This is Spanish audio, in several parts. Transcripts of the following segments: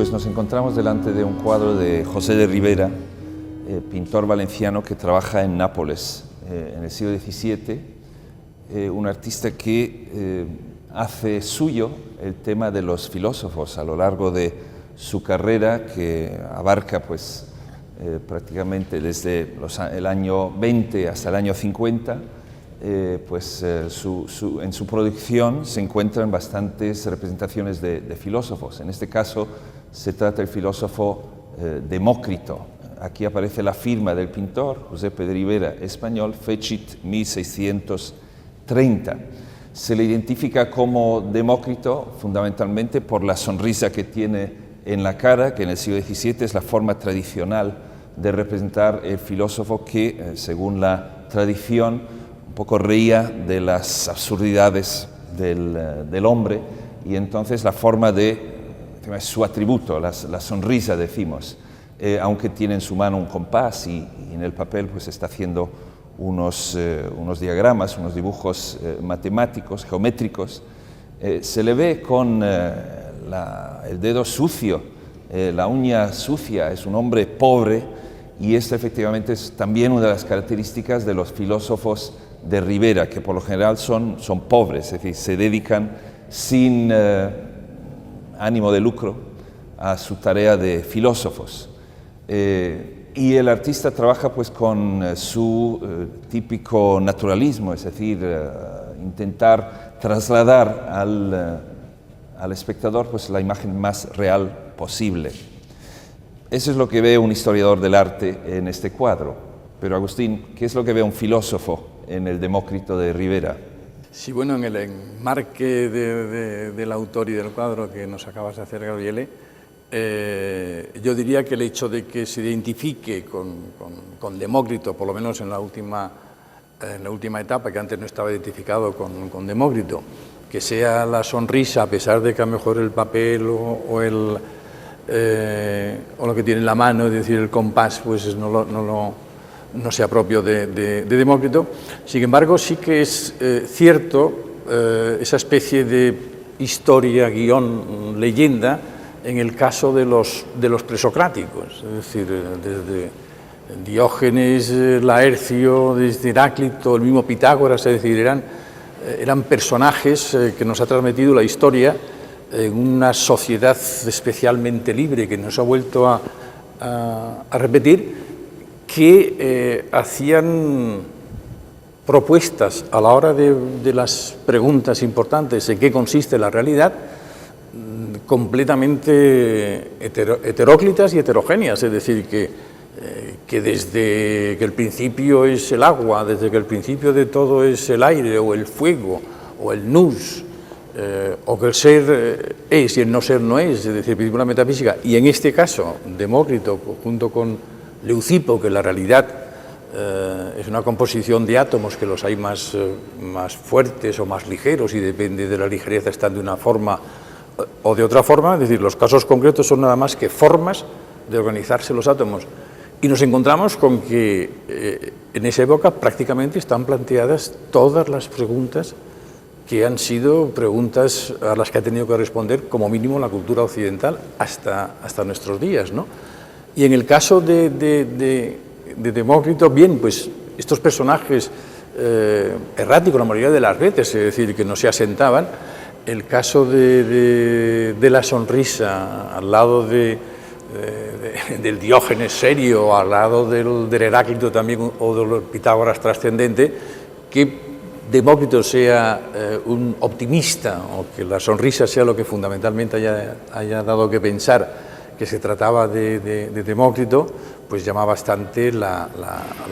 Pues nos encontramos delante de un cuadro de José de Ribera, pintor valenciano que trabaja en Nápoles en el siglo XVII, un artista que hace suyo el tema de los filósofos a lo largo de su carrera, que abarca pues, prácticamente desde el año 20 hasta el año 50. En su producción se encuentran bastantes representaciones de filósofos. En este caso se trata del filósofo Demócrito. Aquí aparece la firma del pintor, Giuseppe de Ribera, español, Fecit 1630. Se le identifica como Demócrito fundamentalmente por la sonrisa que tiene en la cara, que en el siglo XVII es la forma tradicional de representar el filósofo que, según la tradición, un poco reía de las absurdidades del hombre, y entonces la forma es su atributo, la sonrisa, decimos, aunque tiene en su mano un compás y en el papel pues está haciendo unos diagramas, unos dibujos matemáticos, geométricos. Se le ve con el dedo sucio, la uña sucia, es un hombre pobre, y esta efectivamente es también una de las características de los filósofos de Ribera, que por lo general son pobres, es decir, se dedican sin ánimo de lucro a su tarea de filósofos. Y el artista trabaja pues con su típico naturalismo, es decir, intentar trasladar al espectador pues la imagen más real posible. Eso es lo que ve un historiador del arte en este cuadro. Pero Agustín, ¿qué es lo que ve un filósofo en el Demócrito de Ribera? Sí, bueno, en el enmarque del autor y del cuadro que nos acabas de hacer, Gabriele, yo diría que el hecho de que se identifique con Demócrito, por lo menos en la última etapa, que antes no estaba identificado con Demócrito, que sea la sonrisa, a pesar de que a lo mejor el papel o lo que tiene en la mano, es decir, el compás, pues no sea propio de Demócrito. Sin embargo, sí que es cierto esa especie de historia, guión, leyenda, en el caso de los presocráticos, es decir, desde Diógenes, Laercio, desde Heráclito, el mismo Pitágoras, es decir, eran personajes que nos ha transmitido la historia en una sociedad especialmente libre que nos ha vuelto a repetir, que hacían propuestas a la hora de las preguntas importantes en qué consiste la realidad, completamente heteróclitas y heterogéneas, es decir, que desde que el principio es el agua, desde que el principio de todo es el aire o el fuego o el nous, o que el ser es y el no ser no es decir, el principio de la metafísica, y en este caso Demócrito junto con Leucipo, que la realidad es una composición de átomos, que los hay más fuertes o más ligeros, y depende de la ligereza están de una forma o de otra forma, es decir, los casos concretos son nada más que formas de organizarse los átomos. Y nos encontramos con que en esa época prácticamente están planteadas todas las preguntas que han sido preguntas a las que ha tenido que responder como mínimo la cultura occidental hasta nuestros días, ¿no? Y en el caso de Demócrito, bien, pues estos personajes erráticos la mayoría de las veces, es decir, que no se asentaban, el caso de la sonrisa al lado del Diógenes serio, al lado del Heráclito también, o del Pitágoras trascendente, que Demócrito sea un optimista, o que la sonrisa sea lo que fundamentalmente haya dado que pensar que se trataba de Demócrito, pues llama bastante la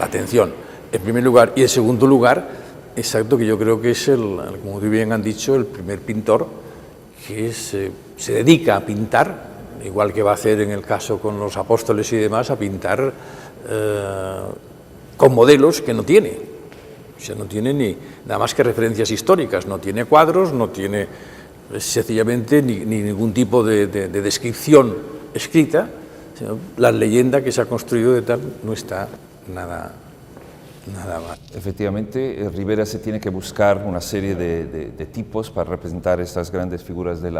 atención, en primer lugar. Y en segundo lugar, exacto, que yo creo que es, como muy bien han dicho, el primer pintor que se dedica a pintar, igual que va a hacer en el caso con los apóstoles y demás, a pintar con modelos que no tiene. O sea, no tiene ni nada más que referencias históricas, no tiene cuadros, no tiene sencillamente ni ningún tipo de descripción escrita, sino la leyenda que se ha construido de tal no está nada más. Efectivamente, Ribera se tiene que buscar una serie de tipos para representar estas grandes figuras de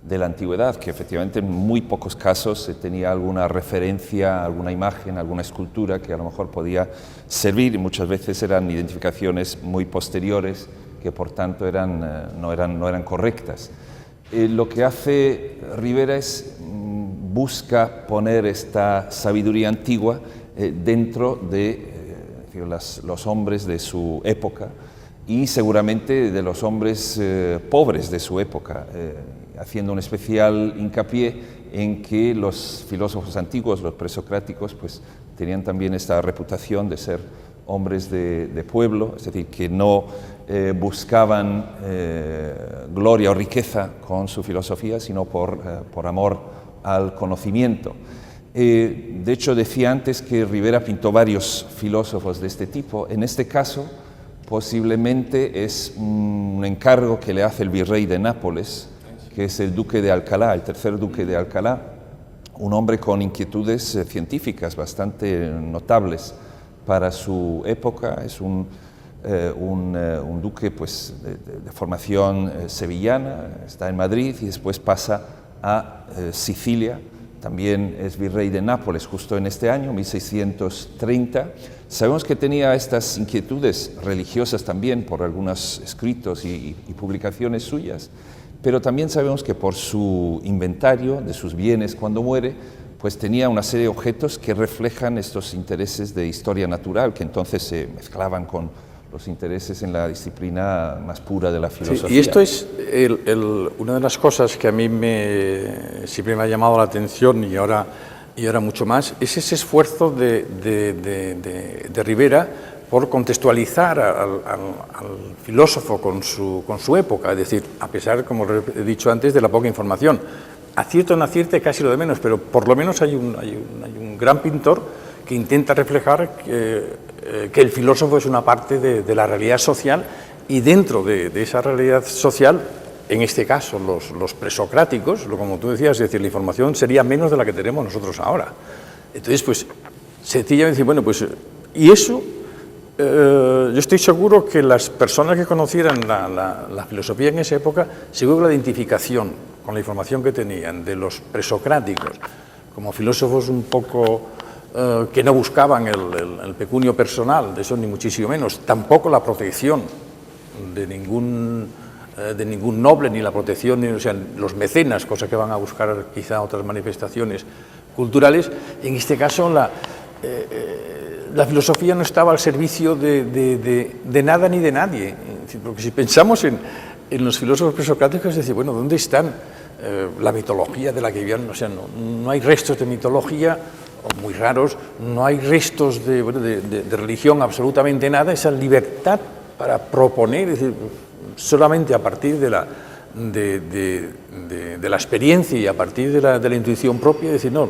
de la antigüedad, que efectivamente en muy pocos casos se tenía alguna referencia, alguna imagen, alguna escultura que a lo mejor podía servir, y muchas veces eran identificaciones muy posteriores que por tanto no eran correctas. Lo que hace Rivera es busca poner esta sabiduría antigua dentro de los hombres de su época y seguramente de los hombres pobres de su época, haciendo un especial hincapié en que los filósofos antiguos, los presocráticos, pues tenían también esta reputación de ser hombres de pueblo, es decir, que no buscaban gloria o riqueza con su filosofía, sino por amor al conocimiento. De hecho, decía antes que Rivera pintó varios filósofos de este tipo. En este caso, posiblemente es un encargo que le hace el virrey de Nápoles, que es el duque de Alcalá, el tercer duque de Alcalá, un hombre con inquietudes científicas bastante notables para su época. Es un duque pues, de formación sevillana, está en Madrid y después pasa a Sicilia. También es virrey de Nápoles justo en este año, 1630. Sabemos que tenía estas inquietudes religiosas también por algunos escritos y publicaciones suyas, pero también sabemos que por su inventario de sus bienes cuando muere, pues tenía una serie de objetos que reflejan estos intereses de historia natural, que entonces se mezclaban con los intereses en la disciplina más pura de la filosofía. Sí, y esto es una de las cosas que a mí siempre me ha llamado la atención y ahora mucho más, es ese esfuerzo de Rivera por contextualizar al filósofo con su época, es decir, a pesar, como he dicho antes, de la poca información. Acierto o no acierte, casi lo de menos, pero por lo menos hay un gran pintor que intenta reflejar que el filósofo es una parte de la realidad social y dentro de esa realidad social, en este caso los presocráticos, como tú decías, es decir, la información sería menos de la que tenemos nosotros ahora. Entonces, pues, sencillamente decir, bueno, pues, y eso, yo estoy seguro que las personas que conocieran la filosofía en esa época, seguro que la identificación con la información que tenían de los presocráticos como filósofos un poco que no buscaban el pecunio personal, de eso ni muchísimo menos, tampoco la protección de ningún noble, ni la protección, o sea, los mecenas, cosa que van a buscar quizá otras manifestaciones culturales. En este caso, la filosofía no estaba al servicio de nada ni de nadie, porque si pensamos en los filósofos presocráticos, es decir, bueno, ¿dónde están la mitología de la que vivían? O sea, no hay restos de mitología, o muy raros, no hay restos de religión, absolutamente nada, esa libertad para proponer, es decir, solamente a partir de la experiencia y a partir de la intuición propia, es decir, no,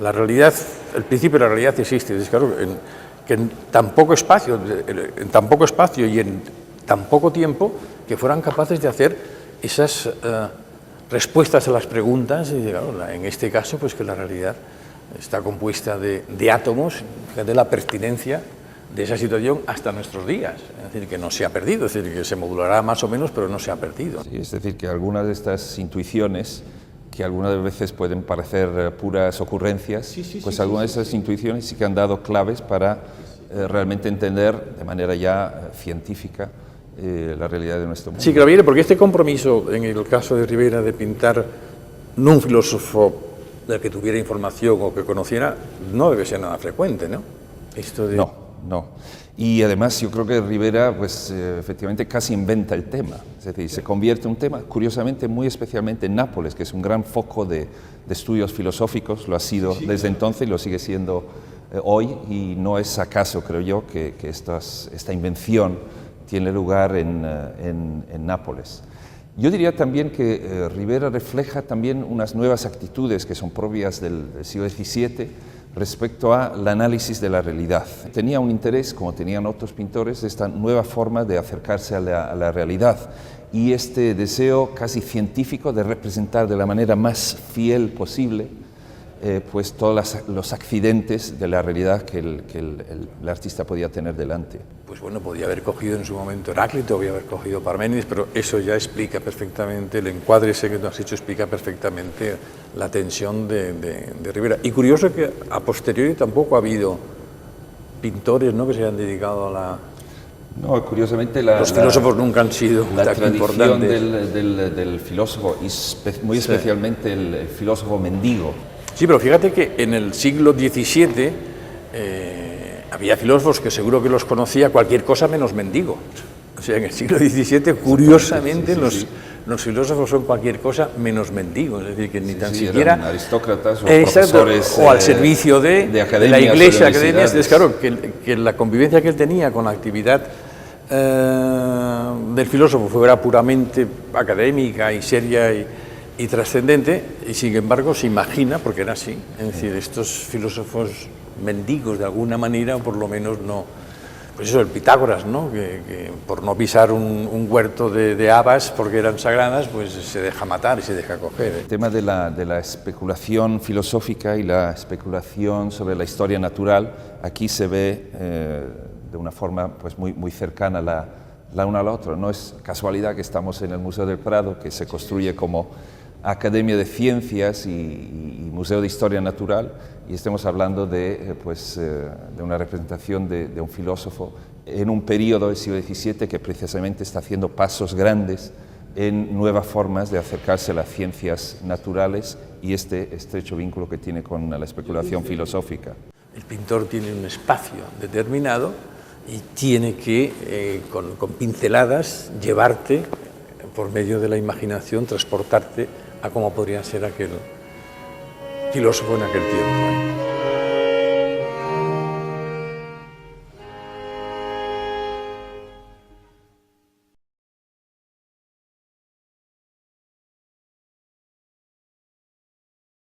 la realidad, el principio de la realidad existe, es claro, que en tan poco espacio y en tan poco tiempo, que fueran capaces de hacer esas respuestas a las preguntas, y claro, en este caso, pues que la realidad está compuesta de átomos, de la pertinencia de esa situación hasta nuestros días, es decir, que no se ha perdido, es decir, que se modulará más o menos, pero no se ha perdido. Sí, es decir, que algunas de estas intuiciones, que algunas veces pueden parecer puras ocurrencias, algunas de esas intuiciones sí que han dado claves para realmente entender de manera ya científica la realidad de nuestro mundo. Sí, claro, porque este compromiso, en el caso de Rivera, de pintar no un filósofo del que tuviera información o que conociera, no debe ser nada frecuente, ¿no? No. Y además yo creo que Rivera, pues efectivamente casi inventa el tema, es decir, se convierte en un tema, curiosamente, muy especialmente en Nápoles, que es un gran foco de estudios filosóficos, lo ha sido desde entonces y lo sigue siendo hoy, y no es acaso, creo yo, que esta invención tiene lugar en Nápoles. Yo diría también que Rivera refleja también unas nuevas actitudes que son propias del siglo XVII respecto al análisis de la realidad. Tenía un interés, como tenían otros pintores, de esta nueva forma de acercarse a la realidad y este deseo casi científico de representar de la manera más fiel posible pues todos los accidentes de la realidad que el artista podía tener delante. Pues bueno, podía haber cogido en su momento Heráclito, podía haber cogido Parménides, pero eso ya explica perfectamente, el encuadre ese que tú has hecho explica perfectamente la tensión de Ribera. Y curioso que a posteriori tampoco ha habido pintores, ¿no?, que se hayan dedicado a la... No, curiosamente los filósofos nunca han sido la tan tradición importantes. del filósofo, y muy especialmente el filósofo mendigo. Sí, pero fíjate que en el siglo XVII había filósofos que seguro que los conocía cualquier cosa menos mendigo. O sea, en el siglo XVII, curiosamente, los filósofos son cualquier cosa menos mendigos, es decir, que ni tan siquiera eran aristócratas o profesores o al servicio de la iglesia, academias. Entonces, claro, que la convivencia que él tenía con la actividad del filósofo fuera puramente académica y seria y trascendente, y sin embargo se imagina, porque era así, es decir, estos filósofos mendigos de alguna manera, o por lo menos no, pues eso, el Pitágoras, ¿no?, que por no pisar un huerto de habas porque eran sagradas, pues se deja matar y se deja coger. El tema de la especulación filosófica y la especulación sobre la historia natural, aquí se ve de una forma pues muy cercana la una a la otra. No es casualidad que estamos en el Museo del Prado, que se construye como Academia de Ciencias y Museo de Historia Natural, y estemos hablando de una representación de un filósofo en un periodo del siglo XVII que precisamente está haciendo pasos grandes en nuevas formas de acercarse a las ciencias naturales y este estrecho vínculo que tiene con la especulación filosófica. El pintor tiene un espacio determinado y tiene que, con pinceladas, llevarte, por medio de la imaginación, transportarte a cómo podría ser aquel filósofo en aquel tiempo.